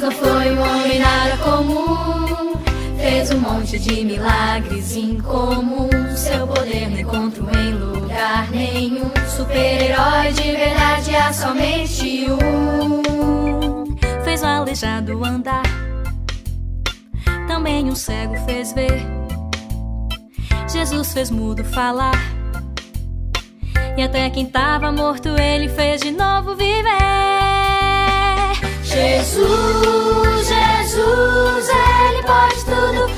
não foi um homem nada comum, fez um monte de milagres incomuns. Seu poder não encontro em lugar nenhum. Super-herói de verdade há somente um. Fez o aleijado andar, também um cego fez ver. Jesus fez mudo falar, e até quem tava morto ele fez de novo viver. Jesus, Jesus, Ele pode tudo,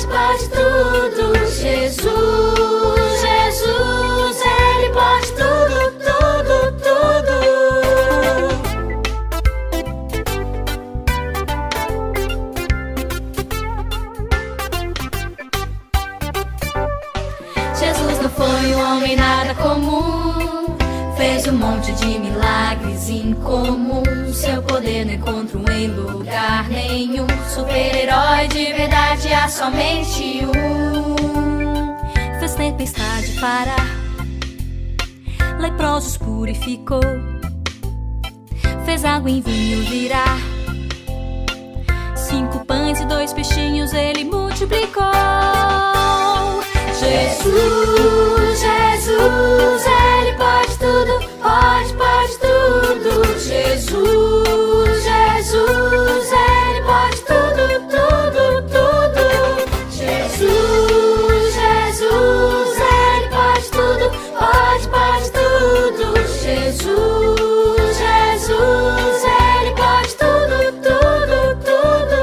pode tudo. Jesus, Jesus, Ele pode tudo, tudo, tudo. Jesus não foi um homem nada comum, fez um monte de milagres incomuns. Seu poder não encontro em lugar nenhum. Super-herói de verdade há somente um. Fez tempestade parar, leprosos purificou. Fez água em vinho virar, 5 pães e 2 peixinhos ele multiplicou. Jesus, Jesus, Ele pode tudo, pode tudo. Jesus, Jesus, Ele pode tudo, tudo, tudo. Jesus, Jesus, Ele pode tudo, pode tudo. Jesus, Jesus, Ele pode tudo, tudo, tudo.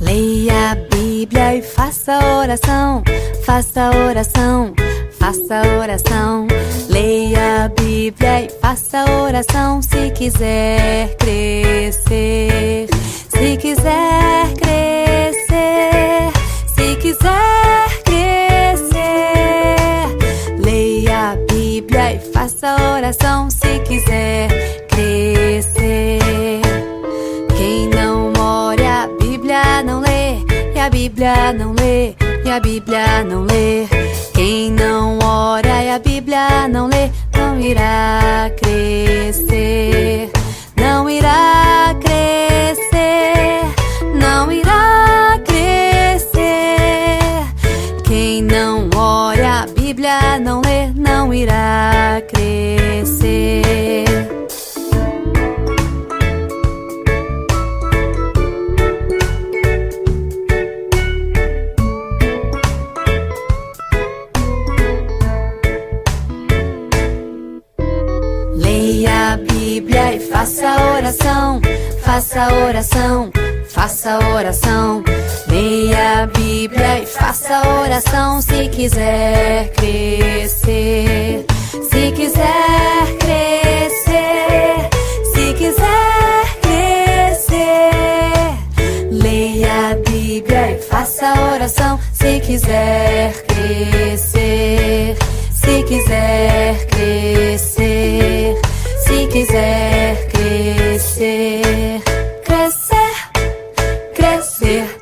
Leia a Bíblia e faça oração, faça oração, faça oração. Leia a Bíblia e faça oração se quiser crescer, se quiser crescer, se quiser crescer. Leia a Bíblia e faça oração se quiser crescer. Quem não ora a Bíblia não lê, e a Bíblia não lê, e a Bíblia não lê. Quem não ora e a Bíblia não lê, não irá crescer, não irá crescer, não irá crescer. Quem não ora a Bíblia não lê, não irá crescer. Leia a Bíblia e faça oração, faça oração, faça oração. Leia a Bíblia e faça oração se quiser crescer, se quiser crescer, se quiser crescer. Leia a Bíblia e faça oração se quiser crescer, se quiser crescer, se quiser crescer, crescer, crescer.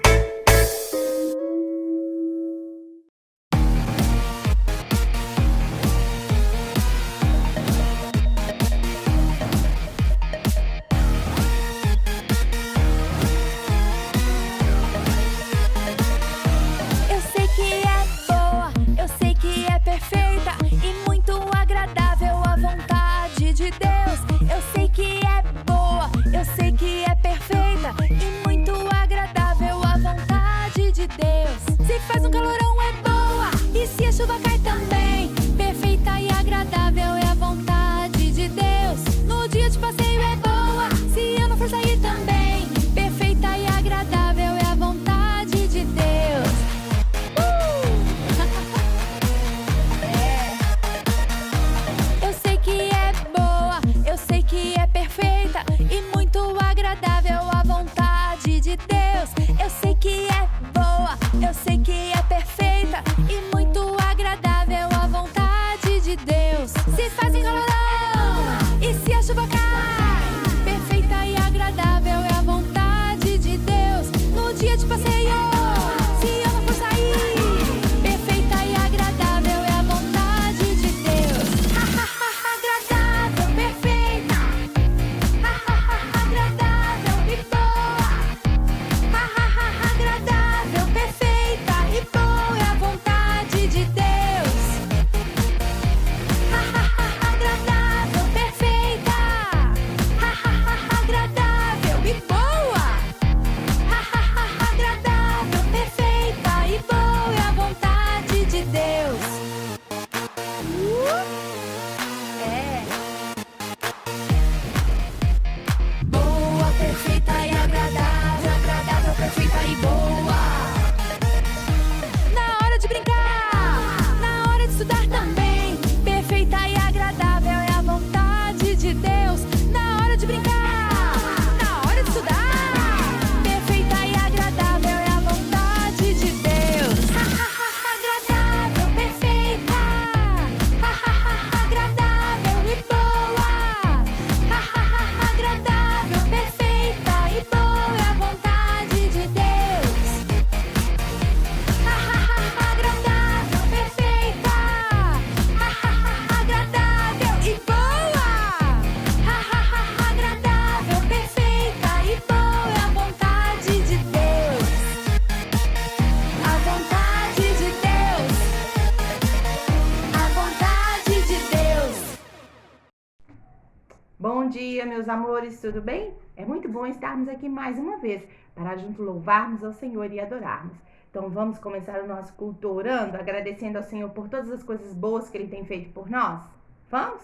amores, tudo bem? É muito bom estarmos aqui mais uma vez para juntos louvarmos ao Senhor e adorarmos. Então vamos começar o nosso culto orando, agradecendo ao Senhor por todas as coisas boas que Ele tem feito por nós? Vamos?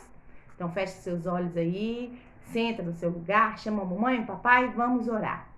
Então feche seus olhos aí, senta no seu lugar, chama a mamãe e papai e vamos orar.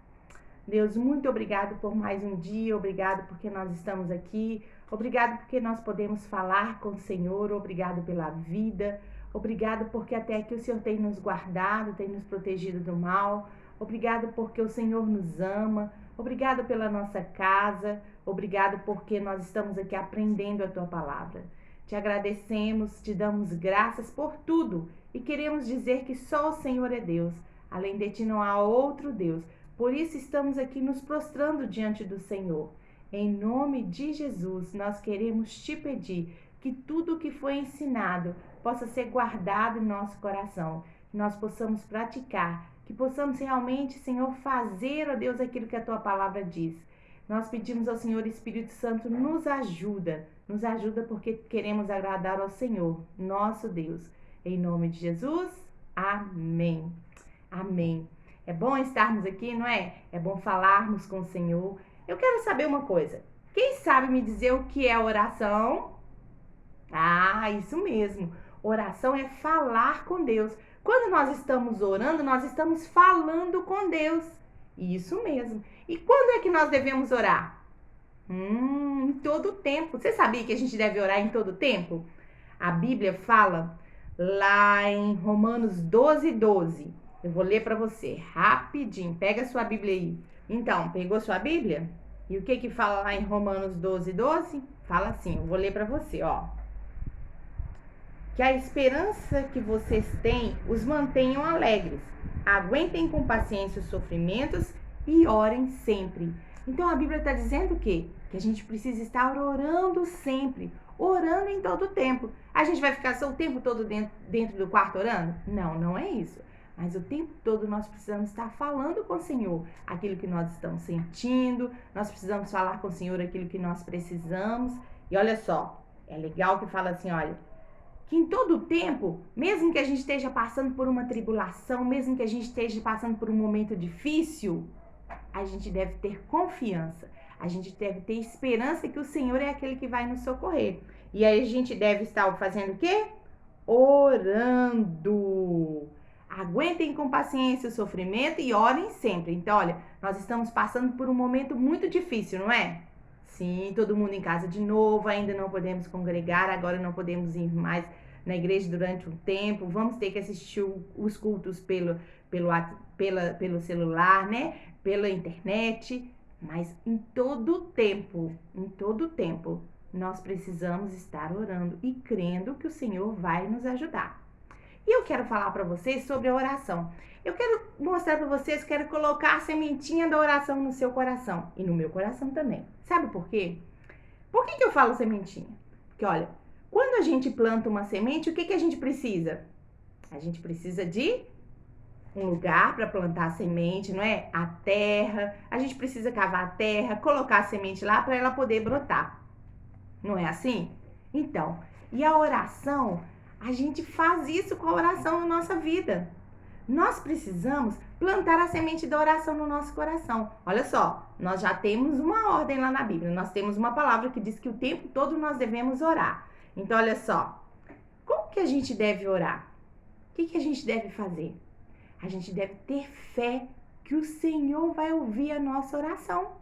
Deus, muito obrigado por mais um dia, obrigado porque nós estamos aqui, obrigado porque nós podemos falar com o Senhor, obrigado pela vida, obrigado porque até aqui o Senhor tem nos guardado, tem nos protegido do mal, obrigado porque o Senhor nos ama, obrigado pela nossa casa, obrigado porque nós estamos aqui aprendendo a Tua palavra. Te agradecemos, te damos graças por tudo e queremos dizer que só o Senhor é Deus, além de Ti não há outro Deus. Por isso estamos aqui nos prostrando diante do Senhor. Em nome de Jesus, nós queremos te pedir que tudo o que foi ensinado possa ser guardado em nosso coração, que nós possamos praticar, que possamos realmente, Senhor, fazer, ó Deus, aquilo que a Tua palavra diz. Nós pedimos ao Senhor, Espírito Santo, nos ajuda porque queremos agradar ao Senhor, nosso Deus. Em nome de Jesus, amém. Amém. É bom estarmos aqui, não é? É bom falarmos com o Senhor. Eu quero saber uma coisa. Quem sabe me dizer o que é oração? Ah, isso mesmo. Oração é falar com Deus. Quando nós estamos orando, nós estamos falando com Deus. Isso mesmo. E quando é que nós devemos orar? Em todo tempo. Você sabia que a gente deve orar em todo tempo? A Bíblia fala lá em Romanos 12:12. Eu vou ler para você rapidinho. Pega a sua Bíblia aí. Então, pegou sua Bíblia? E o que fala lá em Romanos 12:12? Fala assim, eu vou ler para você, ó. Que a esperança que vocês têm os mantenham alegres. Aguentem com paciência os sofrimentos e orem sempre. Então, a Bíblia está dizendo o quê? Que a gente precisa estar orando sempre. Orando em todo o tempo. A gente vai ficar só o tempo todo dentro do quarto orando? Não, não é isso. Mas o tempo todo nós precisamos estar falando com o Senhor aquilo que nós estamos sentindo, nós precisamos falar com o Senhor aquilo que nós precisamos. E olha só, é legal que fala assim, olha, que em todo o tempo, mesmo que a gente esteja passando por uma tribulação, mesmo que a gente esteja passando por um momento difícil, a gente deve ter confiança, a gente deve ter esperança que o Senhor é aquele que vai nos socorrer. E aí a gente deve estar fazendo o quê? Orando. Aguentem com paciência o sofrimento e orem sempre. Então, olha, nós estamos passando por um momento muito difícil, não é? Sim, todo mundo em casa de novo, ainda não podemos congregar, agora não podemos ir mais na igreja durante um tempo, vamos ter que assistir os cultos pelo celular, né? Pela internet, mas em todo tempo, nós precisamos estar orando e crendo que o Senhor vai nos ajudar. E eu quero falar para vocês sobre a oração. Eu quero mostrar para vocês, quero colocar a sementinha da oração no seu coração e no meu coração também. Sabe por quê? Por que eu falo sementinha? Porque olha, quando a gente planta uma semente, o que a gente precisa? A gente precisa de um lugar para plantar a semente, não é? A terra, a gente precisa cavar a terra, colocar a semente lá para ela poder brotar. Não é assim? Então, e a oração, a gente faz isso com a oração na nossa vida. Nós precisamos plantar a semente da oração no nosso coração. Olha só, nós já temos uma ordem lá na Bíblia. Nós temos uma palavra que diz que o tempo todo nós devemos orar. Então, olha só, como que a gente deve orar? O que a gente deve fazer? A gente deve ter fé que o Senhor vai ouvir a nossa oração.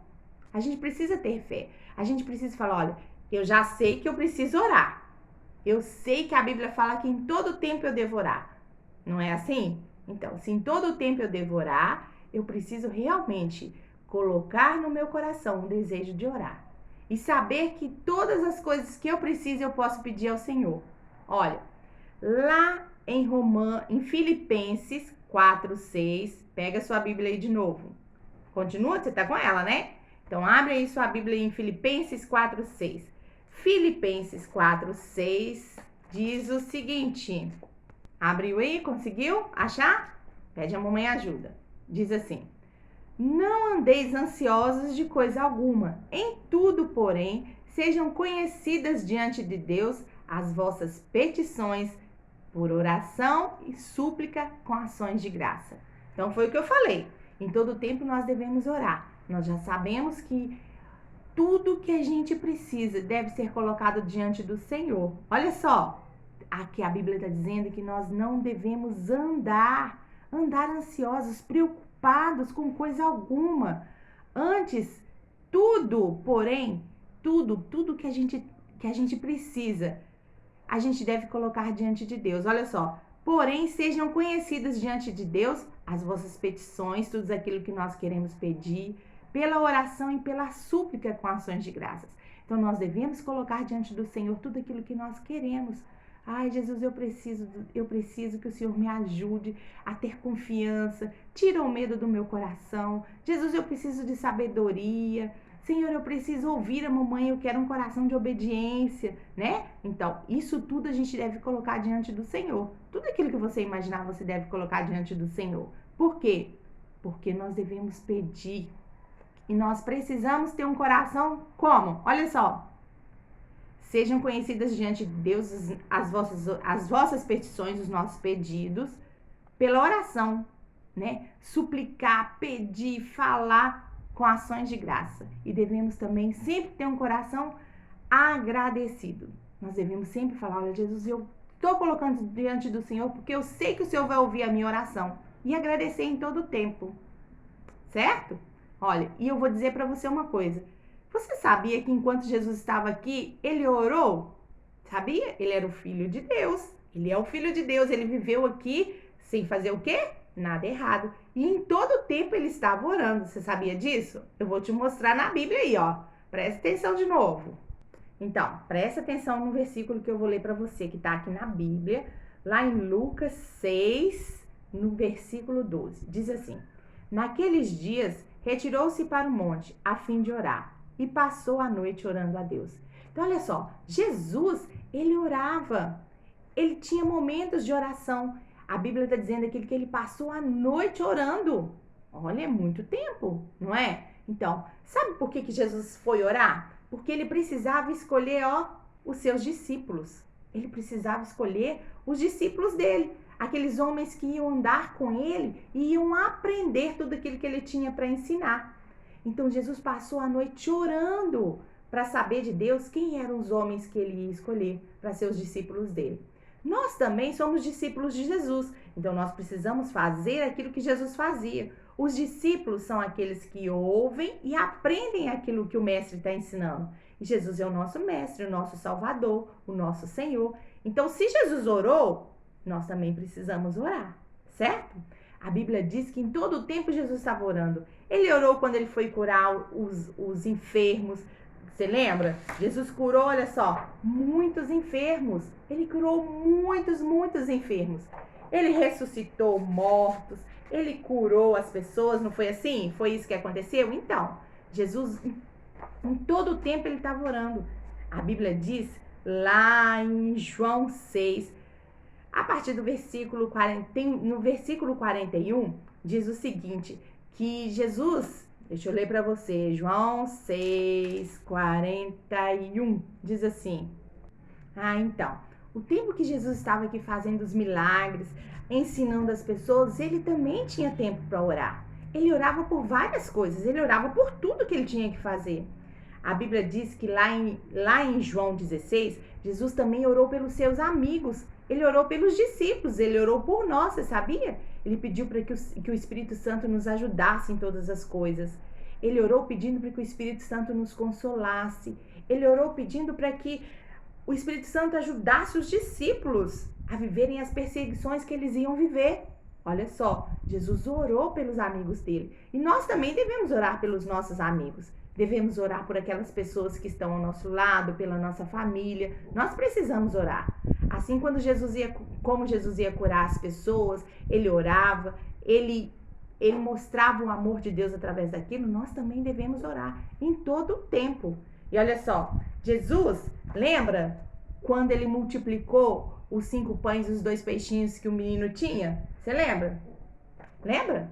A gente precisa ter fé. A gente precisa falar, olha, eu já sei que eu preciso orar. Eu sei que a Bíblia fala que em todo tempo eu devo orar. Não é assim? Então, se em todo tempo eu devo orar, eu preciso realmente colocar no meu coração um desejo de orar. E saber que todas as coisas que eu preciso, eu posso pedir ao Senhor. Olha, lá em Filipenses 4:6, pega sua Bíblia aí de novo. Continua? Você tá com ela, né? Então, abre aí sua Bíblia em Filipenses 4:6. Filipenses 4:6 diz o seguinte. Abriu aí? Conseguiu achar? Pede a mamãe ajuda. Diz assim: não andeis ansiosos de coisa alguma. Em tudo, porém, sejam conhecidas diante de Deus as vossas petições por oração e súplica com ações de graça. Então foi o que eu falei. Em todo tempo nós devemos orar. Nós já sabemos que tudo que a gente precisa deve ser colocado diante do Senhor. Olha só, aqui a Bíblia está dizendo que nós não devemos andar ansiosos, preocupados com coisa alguma. Antes, tudo que a gente precisa, a gente deve colocar diante de Deus. Olha só, porém sejam conhecidas diante de Deus as vossas petições, tudo aquilo que nós queremos pedir, pela oração e pela súplica com ações de graças. Então nós devemos colocar diante do Senhor tudo aquilo que nós queremos. Ai, Jesus, eu preciso que o Senhor me ajude a ter confiança, tira o medo do meu coração. Jesus, eu preciso de sabedoria. Senhor, eu preciso ouvir a mamãe, eu quero um coração de obediência, né? Então, isso tudo a gente deve colocar diante do Senhor. Tudo aquilo que você imaginar, você deve colocar diante do Senhor. Por quê? Porque nós devemos pedir. E nós precisamos ter um coração como? Olha só. Sejam conhecidas diante de Deus as vossas petições, os nossos pedidos, pela oração, né? Suplicar, pedir, falar com ações de graça. E devemos também sempre ter um coração agradecido. Nós devemos sempre falar, olha, Jesus, eu estou colocando diante do Senhor porque eu sei que o Senhor vai ouvir a minha oração. E agradecer em todo o tempo. Certo? Olha, e eu vou dizer para você uma coisa. Você sabia que enquanto Jesus estava aqui, ele orou? Sabia? Ele era o Filho de Deus. Ele é o Filho de Deus. Ele viveu aqui sem fazer o quê? Nada errado. E em todo o tempo ele estava orando. Você sabia disso? Eu vou te mostrar na Bíblia aí, ó. Presta atenção de novo. Então, presta atenção no versículo que eu vou ler para você, que está aqui na Bíblia, lá em Lucas 6, no versículo 12. Diz assim: naqueles dias, retirou-se para o monte, a fim de orar, e passou a noite orando a Deus. Então, olha só, Jesus, ele orava, ele tinha momentos de oração. A Bíblia está dizendo aqui que ele passou a noite orando. Olha, é muito tempo, não é? Então, sabe por que Jesus foi orar? Porque ele precisava escolher, os seus discípulos. Ele precisava escolher os discípulos dele. Aqueles homens que iam andar com ele e iam aprender tudo aquilo que ele tinha para ensinar. Então, Jesus passou a noite orando para saber de Deus quem eram os homens que ele ia escolher para ser os discípulos dele. Nós também somos discípulos de Jesus, então nós precisamos fazer aquilo que Jesus fazia. Os discípulos são aqueles que ouvem e aprendem aquilo que o mestre está ensinando. E Jesus é o nosso mestre, o nosso salvador, o nosso Senhor. Então, se Jesus orou, nós também precisamos orar, certo? A Bíblia diz que em todo o tempo Jesus estava orando. Ele orou quando ele foi curar os enfermos. Você lembra? Jesus curou, olha só, muitos enfermos. Ele curou muitos enfermos. Ele ressuscitou mortos. Ele curou as pessoas, não foi assim? Foi isso que aconteceu? Então, Jesus, em todo o tempo, ele estava orando. A Bíblia diz lá em João 6, a partir do versículo 40, no versículo 41, diz o seguinte, que Jesus, deixa eu ler para você, João 6, 41, diz assim, então, o tempo que Jesus estava aqui fazendo os milagres, ensinando as pessoas, ele também tinha tempo para orar. Ele orava por várias coisas, ele orava por tudo que ele tinha que fazer. A Bíblia diz que lá em João 16, Jesus também orou pelos seus amigos, ele orou pelos discípulos, ele orou por nós, você sabia? Ele pediu para que o Espírito Santo nos ajudasse em todas as coisas. Ele orou pedindo para que o Espírito Santo nos consolasse. Ele orou pedindo para que o Espírito Santo ajudasse os discípulos a viverem as perseguições que eles iam viver. Olha só, Jesus orou pelos amigos dele. E nós também devemos orar pelos nossos amigos. Devemos orar por aquelas pessoas que estão ao nosso lado, pela nossa família. Nós precisamos orar. Assim, como Jesus ia curar as pessoas, ele orava, ele mostrava o amor de Deus através daquilo, nós também devemos orar em todo o tempo. E olha só, Jesus, lembra quando ele multiplicou os 5 pães e os 2 peixinhos que o menino tinha? Você lembra? Lembra?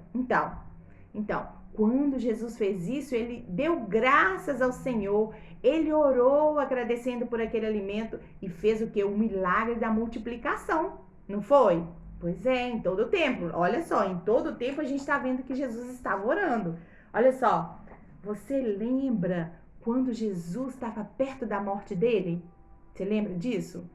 Então, quando Jesus fez isso, ele deu graças ao Senhor, ele orou agradecendo por aquele alimento e fez o quê? O milagre da multiplicação. Não foi? Pois é, em todo o tempo. Olha só, em todo o tempo a gente está vendo que Jesus estava orando. Olha só, você lembra quando Jesus estava perto da morte dele? Você lembra disso?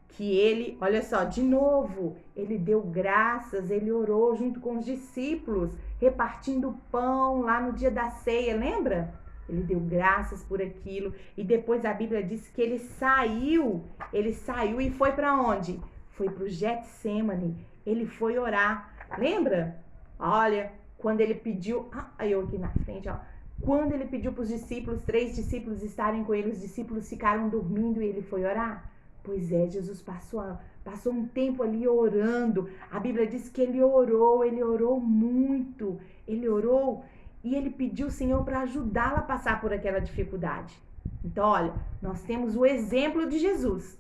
Que ele, olha só, de novo, ele deu graças, ele orou junto com os discípulos, repartindo pão lá no dia da ceia, lembra? Ele deu graças por aquilo. E depois a Bíblia diz que ele saiu e foi para onde? Foi para o Getsêmani. Ele foi orar. Lembra? Olha, quando ele pediu, eu aqui na frente, ó. Quando ele pediu para os discípulos, 3 discípulos estarem com ele, os discípulos ficaram dormindo e ele foi orar. Pois é, Jesus passou um tempo ali orando. A Bíblia diz que ele orou muito. Ele orou e ele pediu o Senhor para ajudá-lo a passar por aquela dificuldade. Então, olha, nós temos o exemplo de Jesus.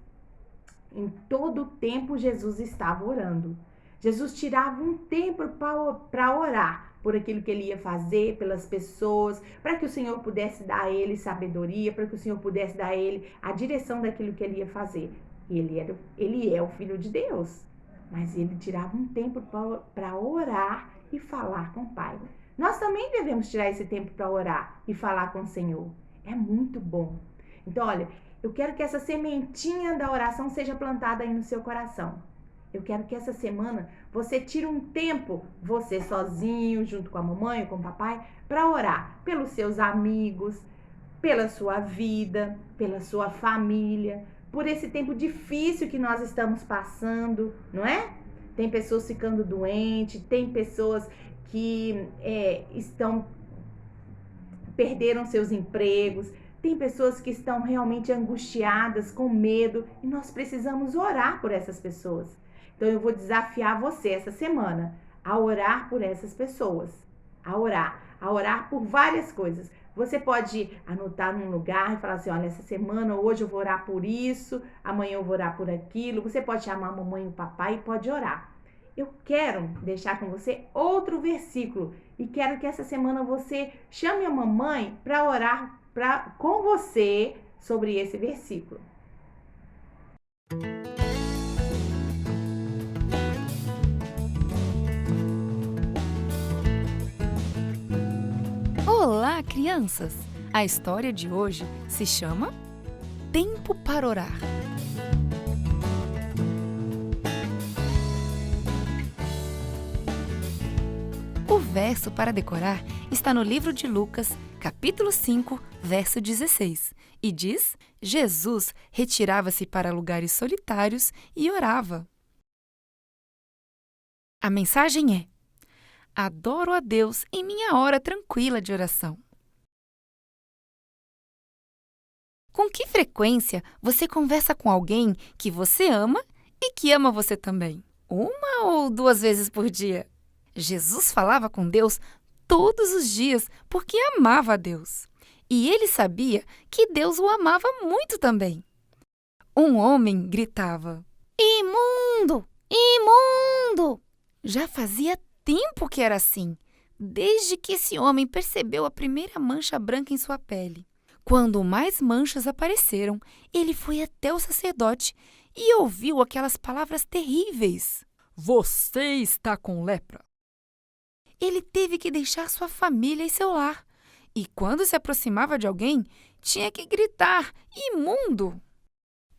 Em todo o tempo, Jesus estava orando. Jesus tirava um tempo para orar por aquilo que ele ia fazer, pelas pessoas, para que o Senhor pudesse dar a ele sabedoria, para que o Senhor pudesse dar a ele a direção daquilo que ele ia fazer. Ele é o Filho de Deus, mas ele tirava um tempo para orar e falar com o Pai. Nós também devemos tirar esse tempo para orar e falar com o Senhor. É muito bom. Então, olha, eu quero que essa sementinha da oração seja plantada aí no seu coração. Eu quero que essa semana você tire um tempo, você sozinho, junto com a mamãe ou com o papai, para orar pelos seus amigos, pela sua vida, pela sua família, por esse tempo difícil que nós estamos passando, não é? Tem pessoas ficando doentes, tem pessoas que perderam seus empregos, tem pessoas que estão realmente angustiadas, com medo, e nós precisamos orar por essas pessoas. Então eu vou desafiar você essa semana a orar por essas pessoas, a orar por várias coisas. Você pode anotar num lugar e falar assim, olha, essa semana, hoje eu vou orar por isso, amanhã eu vou orar por aquilo. Você pode chamar a mamãe e o papai e pode orar. Eu quero deixar com você outro versículo e quero que essa semana você chame a mamãe para orar com você sobre esse versículo. Olá, crianças! A história de hoje se chama Tempo para Orar. O verso para decorar está no livro de Lucas, capítulo 5, verso 16, e diz: Jesus retirava-se para lugares solitários e orava. A mensagem é: adoro a Deus em minha hora tranquila de oração. Com que frequência você conversa com alguém que você ama e que ama você também? 1 ou 2 vezes por dia? Jesus falava com Deus todos os dias porque amava a Deus. E ele sabia que Deus o amava muito também. Um homem gritava: "Imundo! Imundo!" Já fazia tempo que era assim, desde que esse homem percebeu a primeira mancha branca em sua pele. Quando mais manchas apareceram, ele foi até o sacerdote e ouviu aquelas palavras terríveis: "Você está com lepra." Ele teve que deixar sua família e seu lar. E quando se aproximava de alguém, tinha que gritar: "Imundo!"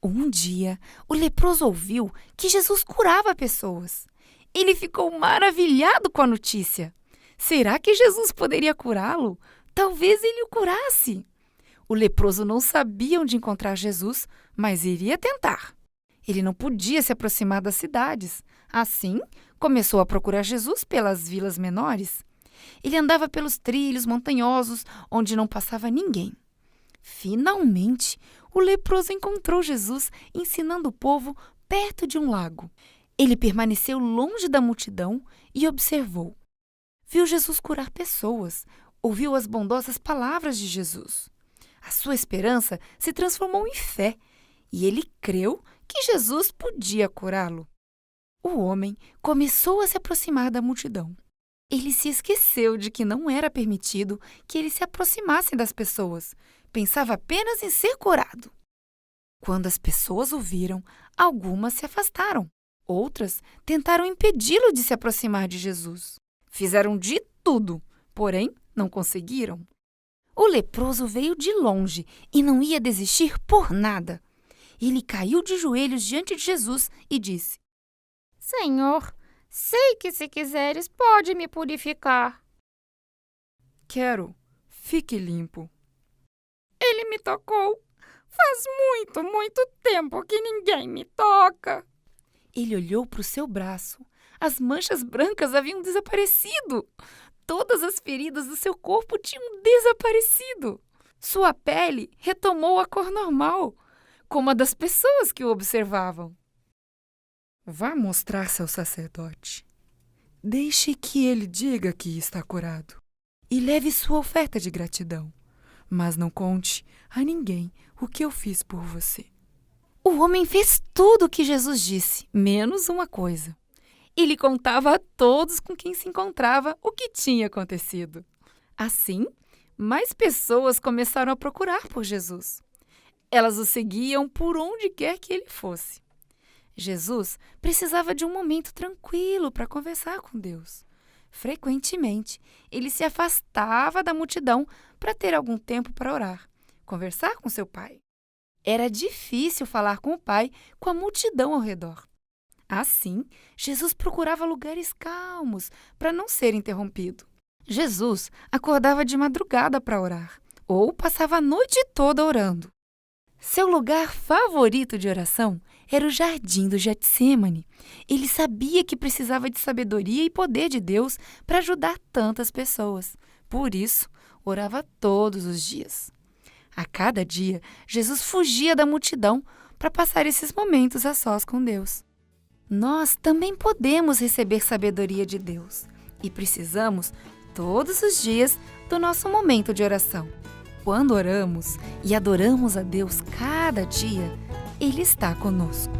Um dia, o leproso ouviu que Jesus curava pessoas. Ele ficou maravilhado com a notícia. Será que Jesus poderia curá-lo? Talvez ele o curasse. O leproso não sabia onde encontrar Jesus, mas iria tentar. Ele não podia se aproximar das cidades. Assim, começou a procurar Jesus pelas vilas menores. Ele andava pelos trilhos montanhosos, onde não passava ninguém. Finalmente, o leproso encontrou Jesus ensinando o povo perto de um lago. Ele permaneceu longe da multidão e observou. Viu Jesus curar pessoas, ouviu as bondosas palavras de Jesus. A sua esperança se transformou em fé e ele creu que Jesus podia curá-lo. O homem começou a se aproximar da multidão. Ele se esqueceu de que não era permitido que ele se aproximasse das pessoas. Pensava apenas em ser curado. Quando as pessoas o viram, algumas se afastaram. Outras tentaram impedi-lo de se aproximar de Jesus. Fizeram de tudo, porém não conseguiram. O leproso veio de longe e não ia desistir por nada. Ele caiu de joelhos diante de Jesus e disse: Senhor, sei que se quiseres pode me purificar. Quero, fique limpo. Ele me tocou. Faz muito tempo que ninguém me toca. Ele olhou para o seu braço. As manchas brancas haviam desaparecido. Todas as feridas do seu corpo tinham desaparecido. Sua pele retomou a cor normal, como a das pessoas que o observavam. Vá mostrar-se ao sacerdote. Deixe que ele diga que está curado. E leve sua oferta de gratidão. Mas não conte a ninguém o que eu fiz por você. O homem fez tudo o que Jesus disse, menos uma coisa. Ele contava a todos com quem se encontrava o que tinha acontecido. Assim, mais pessoas começaram a procurar por Jesus. Elas o seguiam por onde quer que ele fosse. Jesus precisava de um momento tranquilo para conversar com Deus. Frequentemente, ele se afastava da multidão para ter algum tempo para orar, conversar com seu pai. Era difícil falar com o pai com a multidão ao redor. Assim, Jesus procurava lugares calmos para não ser interrompido. Jesus acordava de madrugada para orar ou passava a noite toda orando. Seu lugar favorito de oração era o jardim do Getsêmani. Ele sabia que precisava de sabedoria e poder de Deus para ajudar tantas pessoas. Por isso, orava todos os dias. A cada dia, Jesus fugia da multidão para passar esses momentos a sós com Deus. Nós também podemos receber sabedoria de Deus e precisamos, todos os dias, do nosso momento de oração. Quando oramos e adoramos a Deus cada dia, Ele está conosco.